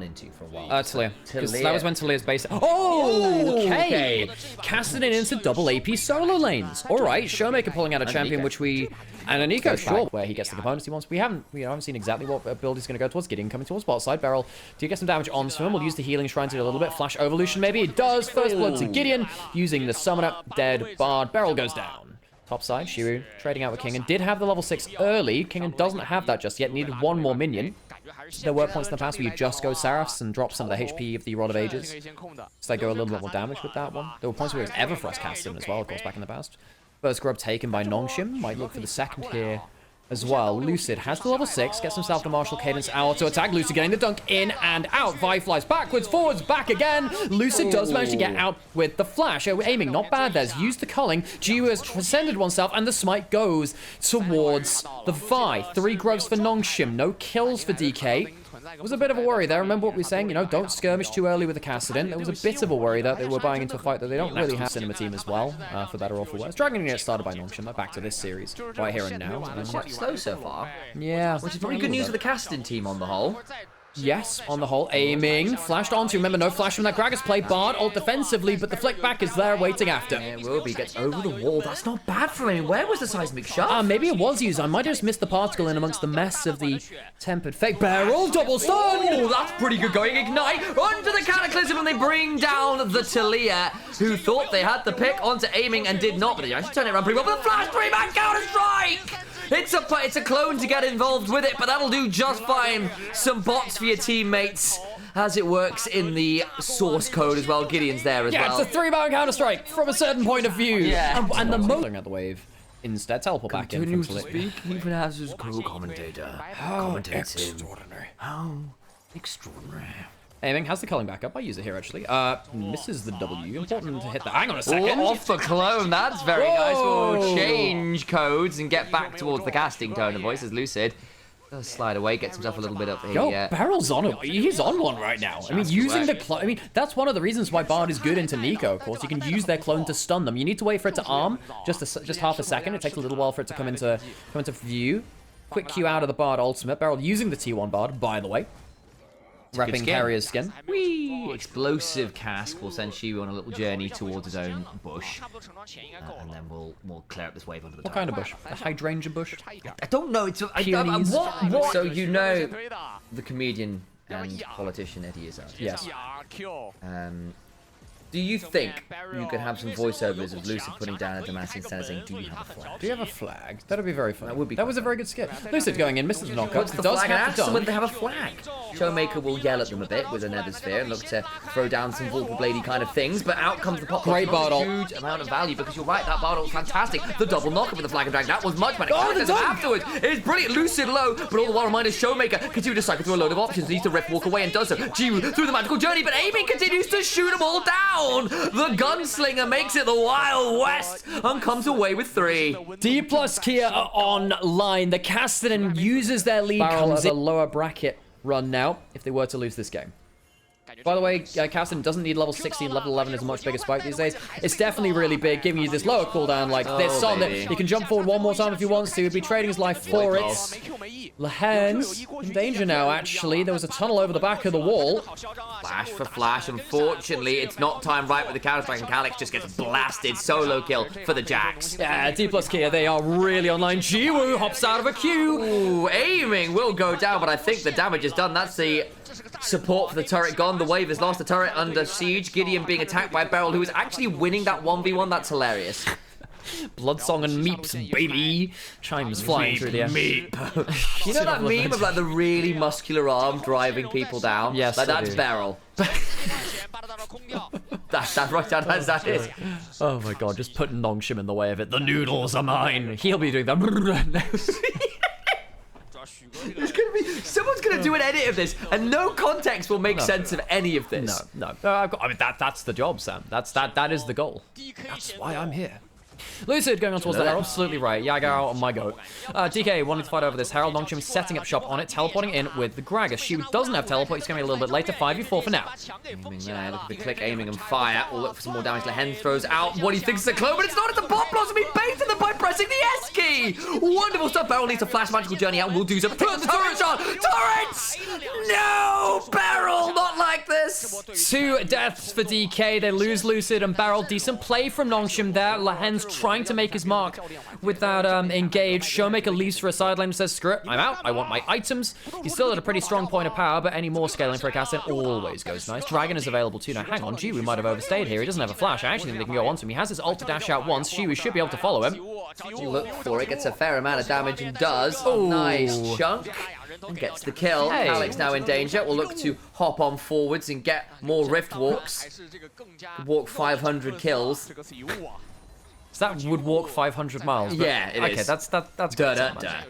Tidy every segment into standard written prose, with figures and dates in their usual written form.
into for a while. Talia. Because that was when Talia's base. Oh, okay. Casting it into double AP solo lanes. All right, Showmaker pulling out a champion, which we and Nico, sure, where he gets the components he wants. We haven't seen exactly what build he's going to go towards. Gideon coming towards bot side. Beryl, do you get some damage onto him? We'll use the healing shrine to do a little bit. Flash evolution, maybe it does. First blood to Gideon using the summoner. Dead Bard. Beryl goes down. Top side, Shiru trading out with Kingen. Did have the level 6 early. Kingen doesn't have that just yet. Needed one more minion. There were points in the past where you just go Seraphs and drop some of the HP of the Rod of Ages. So they go a little bit more damage with that one. There were points where it was Everfrost casting as well, of course, back in the past. First grub taken by Nongshim. Might look for the second here as well. Lucid has the level 6, gets himself the Martial Cadence Hour to attack. Lucid getting the dunk in and out. Vi flies backwards, forwards, back again. Lucid does manage to get out with the flash. Aiming not bad there. Used the culling. Jiwoo has transcended oneself, and the smite goes towards the Vi. 3 grubs for Nongshim. No kills for DK. It was a bit of a worry there. Remember what we were saying? You know, don't skirmish too early with the Kassadin. There was a bit of a worry that they were buying into a fight that they don't really have Cinema Team as well, for better or for worse. Dragon gets started by Nongshim. Back to this series right here and now. Quite slow so far. Yeah. Which is probably good news for the Kassadin team on the whole. Yes, on the whole, aiming. Flashed onto. Remember, no flash from that Gragas play. Bard ult defensively, but the flick back is there waiting after. Yeah, Wilby gets over the wall. That's not bad for him. Where was the seismic shot? Maybe it was used. I might have just missed the particle in amongst the mess of the tempered fake. Barrel, double stun! Oh, that's pretty good going. Ignite onto the Cataclysm, and they bring down the Talia, who thought they had the pick onto aiming and did not, but they actually turned it around pretty well. But the flash 3-man counter-strike! It's a clone to get involved with it, but that'll do just fine. Some bots for your teammates, as it works in the source code as well. Gideon's there as well. Yeah, it's a 3-man counter-strike from a certain point of view. Yeah. And the most out the wave. Instead, teleport back in. Continues to speak, even as his co-commentator. How extraordinary. How extraordinary. Aiming has the culling back up. I use it here actually. Misses the W. Important to hit that. Hang on a second. Off the clone. That's very nice. We'll change codes and get back towards the casting tone of voice as Lucid does slide away, gets himself a little bit up here. Yo, Barrel's on it. He's on one right now. I mean, using the clone. I mean, that's one of the reasons why Bard is good into Nico. Of course, you can use their clone to stun them. You need to wait for it to arm just half a second. It takes a little while for it to come into view. Quick Q out of the Bard ultimate. Barrel using the T1 Bard, by the way. Wrapping Carrier's skin. Whee! Explosive cask will send Shiwu on a little journey towards his own bush. And then we'll clear up this wave under the top. What kind of bush? A hydrangea bush? I don't know. It's what? So you know the comedian and politician Eddie Izzard. Yes. Do you think you could have some voiceovers of Lucid putting down a Demacia instead of saying, do you have a flag? Do you have a flag? That'd be very fun. That would be. That was a very good skit. Lucid going in, misses the knockup. Puts the flag and asks them whether they have a flag. Showmaker will yell at them a bit with a Nether Sphere and look to throw down some Vorpal Bladey kind of things, but out comes the pop. Great Bard ult. Huge amount of value because you're right, that Bard ult's fantastic. The double knockup with the flag and drag, that was much better. Afterwards, it's brilliant. Lucid low, but all the while reminder Showmaker continue to cycle through a load of options. Needs to rip walk away and does so. Jiwoo through the magical journey, but aiming continues to shoot them all down. The Gunslinger makes it the Wild West and comes away with 3. Dplus KIA are online. The Kassadin uses their lead. Comes in a lower bracket run now if they were to lose this game. By the way, Kassadin doesn't need level 16. Level 11 is a much bigger spike these days. It's definitely really big, giving you this lower cooldown like this on it. He can jump forward one more time if he wants to. He'd be trading his life for it. Lahen's in danger now, actually. There was a tunnel over the back of the wall. Flash for flash. Unfortunately, it's not timed right with the counter-strike, and Calix just gets blasted. Solo kill for the Jacks. Yeah, Dplus KIA, they are really online. Jiwoo hops out of a queue. Ooh, aiming will go down, but I think the damage is done. That's the support for the turret gone. The wave has lost the turret under siege. Gideon being attacked by Beryl, who is actually winning that 1v1. That's hilarious. Bloodsong and meeps, baby. Chimes flying through the air. Meep. You know that meme of like the really muscular arm driving people down? Yes, like that's Beryl. That's right down as that is. Oh my god, just putting Nongshim in the way of it. The noodles are mine. He'll be doing that. Someone's gonna do an edit of this, and no context will make sense of any of this. No. I mean that's the job, Sam. That is the goal. That's why I'm here. Lucid going on towards the Herald. Absolutely right. Yago on my goat. DK wanting to fight over this Herald. Nongshim setting up shop on it, teleporting in with the Gragas. She doesn't have teleport. He's going to be a little bit later. 5v4 for now. Aiming there. Look at the click, aiming and fire. We'll look for some more damage. Lehen throws out what he thinks is a clone, but it's not. It's a bomb blossom. He baited them by pressing the S key. Wonderful stuff. Beryl needs to flash magical journey out. We'll do so. Turn the turret shot. Turrets! No! Beryl, not like this. 2 deaths for DK. They lose Lucid and Beryl. Decent play from Nongshim there. Lehen's trying to make his mark with that engage. Showmaker leaves for a sideline and says, screw it, I'm out. I want my items. He's still at a pretty strong point of power, but any more scaling for a cast always goes nice. Dragon is available too. Now, hang on. Jiwoo might have overstayed here. He doesn't have a flash. I actually think they can go on to him. He has his ult to dash out once. Jiwoo should be able to follow him. You look for it. Gets a fair amount of damage and does. Oh, nice chunk. And gets the kill. Hey. Alex now in danger. Will look to hop on forwards and get more rift walks. Walk 500 kills. So that would walk 500 miles. Yeah, it okay, is. that's Da good. da da.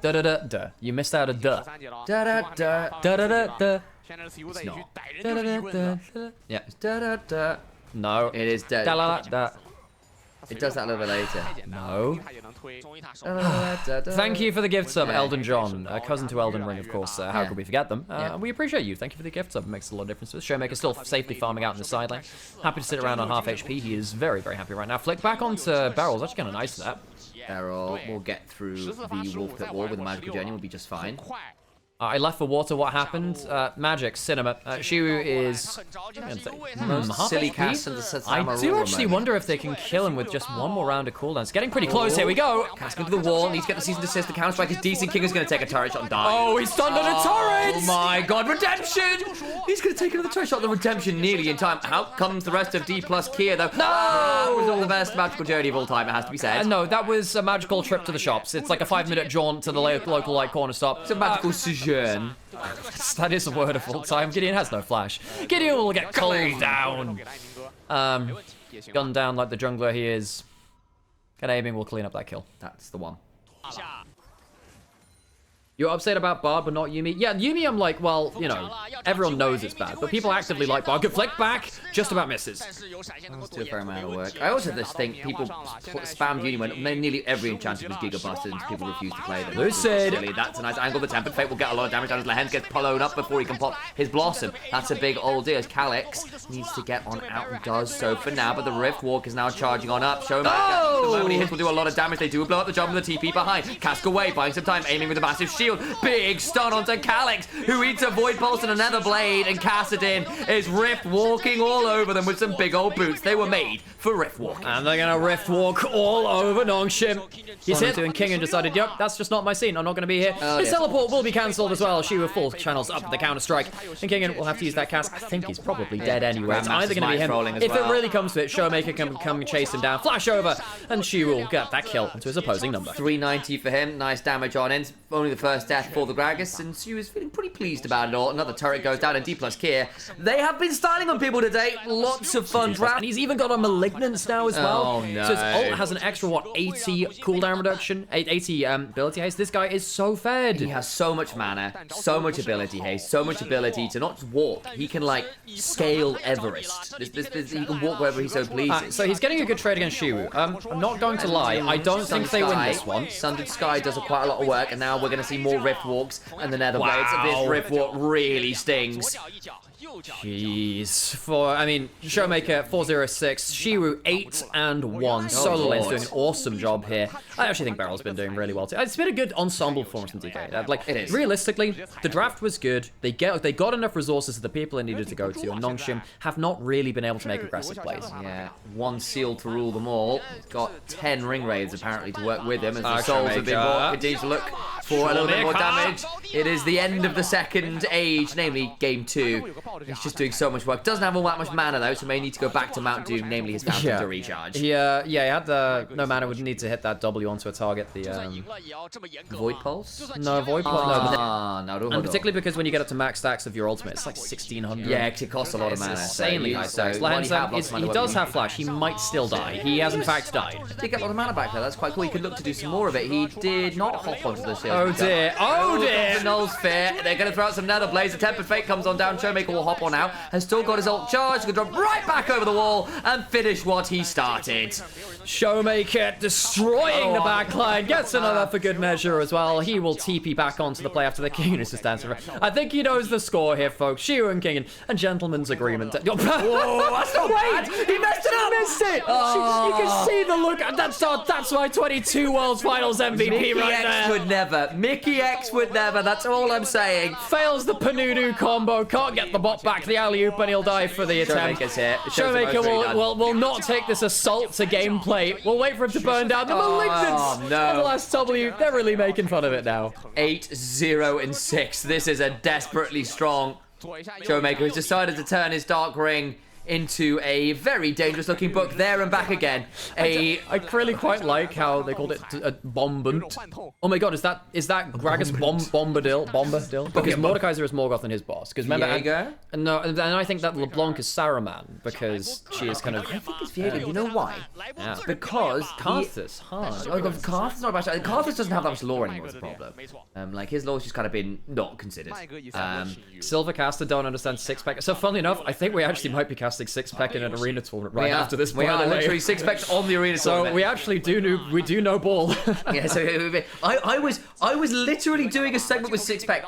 Da da da da. You missed out a duh. Da da da. Da da da da. It's not. Da da da da. Yeah. Da da da. No. It is da Da da. la da. It does that a little bit later. No. Da, da, da. Thank you for the gift sub, Elden John, cousin to Elden Ring, of course. How could we forget them? We appreciate you. Thank you for the gift sub. It makes a lot of difference to us. Showmaker still safely farming out in the sideline. Happy to sit around on half HP. He is very, very happy right now. Flick back onto Beryl's actually kind of nice that. Beryl will get through the wolf pit wall with a magical journey. Will be just fine. I left for water. What happened? Magic, cinema. Shiwu is half Silly HP. cast and the I do actually wonder if they can kill him with just one more round of cooldowns. It's getting pretty close. Here we go. Cast into the wall. Needs to get the season to assist. The counter strike is decent. King is going to take a turret shot and die. Oh, he's stunned on a turret! Oh my god, redemption! He's going to take another turret shot. The redemption nearly in time. Out comes the rest of Dplus KIA though. No! That was not the best magical journey of all time, it has to be said. No, that was a magical trip to the shops. It's like a 5-minute jaunt to the local light corner stop. It's a magical sojourn. That is a word of all time. Gideon has no flash. Gideon will get cooled down. Gunned down like the jungler he is. Get aiming, will clean up that kill. That's the one. You're upset about Bard, but not Yuumi? Yeah, Yuumi, I'm like, well, you know, everyone knows it's bad, but people actively like Bard. Good flick back, just about misses. Let's do a fair amount of work. I also just think people spammed Uni when nearly every enchanter was Giga Busted and people refused to play them. Lucid! That's a nice angle. The Tempered Fate will get a lot of damage down as Lehen gets blown up before he can pop his Blossom. That's a big old deal as Calyx needs to get on out and does so for now, but the Rift Walk is now charging on up. Showmaker, the moment he hits will do a lot of damage. They do blow up the jump with the TP behind. Cask away, buying some time, aiming with a massive shield. Big stun onto Calyx, who eats a Void Pulse and another blade, and Kassadin is Rift walking all over them with some big old boots. They were made for Rift walking. And they're gonna Rift walk all over Nongshim. He's hit, and King decided, yep, that's just not my scene. I'm not gonna be here. His teleport will be cancelled as well. She with full channels up the counter strike, and King will have to use that cast. I think he's probably dead anyway. It's either gonna be him. If it really comes to it, Showmaker can come chase him down, flash over, and she will get that kill into his opposing number. 390 for him. Nice damage on in. Only the first death for the Gragas, and Sue is feeling pretty pleased about it all. Another turret goes down, and Dplus KIA. They have been styling on people today. Lots of fun draft. And he's even got a Malignance now as well. Oh, no. So his ult has an extra, what, 80 cooldown reduction? 80 ability haste. This guy is so fed. He has so much mana, so much ability haste, so much ability to not just walk. He can, like, scale Everest. He can walk wherever he so pleases. So he's getting a good trade against Shiwu. I'm not going to lie. I don't think they win this one. Sundered Sky does quite a lot of work, and now we're going to see more Rift Walks and the Nether Blades. This Rift Walk really stings. Jeez. I mean, Showmaker 406, Shiwu 8 and 1. Solo lane's doing an awesome job here. I actually think Beryl's been doing really well too. It's been a good ensemble performance from DK. Like, it is. Realistically, the draft was good. They got enough resources to the people they needed to go to, and Nongshim have not really been able to make aggressive plays. Yeah, one seal to rule them all. He's got 10 ring raids apparently to work with him as the souls have been bought. Continues to look for a little bit more damage. It is the end of the second age, namely game 2. He's just doing so much work. Doesn't have all that much mana though, so may need to go back to Mount Doom, namely his fountain to recharge. He had the no mana. Would need to hit that W onto a target. The Void Pulse? No, Void Pulse. No, and particularly because when you get up to max stacks of your ultimate, it's like 1600. Yeah, because it costs a lot of mana. Insanely high stacks. He does have flash. He might still die. He has in fact died. He did get a lot of mana back there. That's quite cool. He could look to do some more of it. He did not hop onto the shield. Oh dear. Oh dear. The Null Sphere. They're going to throw out some Nether Blaze. The Tempered Fate comes on down. Showmaker will hop on out. Has still got his ult charged. He's going to drop right back over the wall and finish what he started. Showmaker destroying the backline. Gets another for good measure as well. He will TP back onto the play after the King is just answer. I think he knows the score here, folks. Shiu and King and gentleman's agreement. Whoa, that's not bad. He messed it up. He missed it. You can see the look. That's my 22 Worlds Finals MVP Mickey right X there. would never. Mickey X would never. That's all I'm saying. Fails the Panudu combo. Can't get the bot back. The alley-oop and he'll die for the attempt. Showmaker's here. Showmaker will not take this assault to gameplay. We'll wait for him to burn down the Malignants. Oh, no. And the last W. They're really making fun of it now. 8-0-6. This is a desperately strong Showmaker who's decided to turn his Dark Ring into a very dangerous looking book there and back again. I really quite like how they called it a bombant. Oh my god, is that Gragas Bombadil? Because Mordekaiser is Morgoth and his boss. Because remember, and I think that LeBlanc is Saruman because she is kind of. I think it's Viego. You know why? Yeah. Because Karthus, Karthus not about. Karthus doesn't have that much lore anymore. Is the problem. Like his lore's just kind of been not considered. Silvercaster don't understand six-pack. So funnily enough, I think we actually might be casting six-pack in an arena tournament right after this. We are literally six-packs on the arena tournament. So we actually do know ball. Yeah. So I was literally doing a segment with six-pack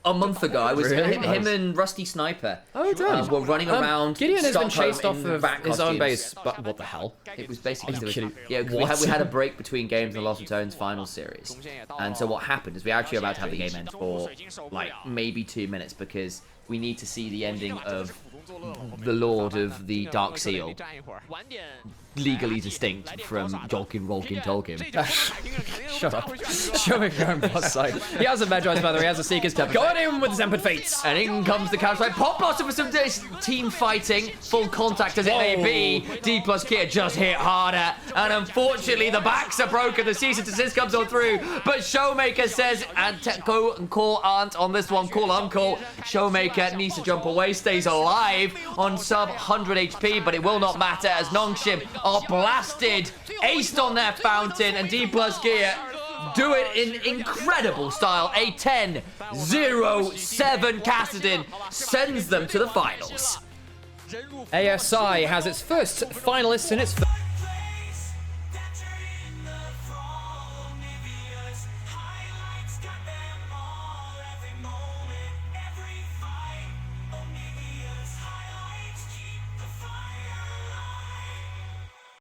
a month ago. I was him and Rusty Sniper. Oh, damn. Were running around. Gideon has been chased off of his own base. But what the hell? It was basically we had a break between games in the Lost Returns final series, and so what happened is we actually were about to have the game end for like maybe 2 minutes because we need to see the ending of the Lord of the Dark Seal, legally distinct from Jolkin, Rolkin, Tolkien. Shut up. Showmaker on boss side. He has a Medrise, by the way. He has a Seekers. Going in with the Tempered Fates. And in comes the counter. Pop Blossom for some team fighting. Full contact as it may be. Dplus KIA just hit harder. And unfortunately, the backs are broken. The cease and desist comes on through. But Showmaker says, and go and call aunt on this one. Call uncle. Showmaker needs to jump away. Stays alive on sub 100 HP. But it will not matter as Nongshim are blasted. Aced on their fountain. And Dplus KIA do it in incredible style. A 10-0-7 Kassadin sends them to the finals. ASI has its first finalists in its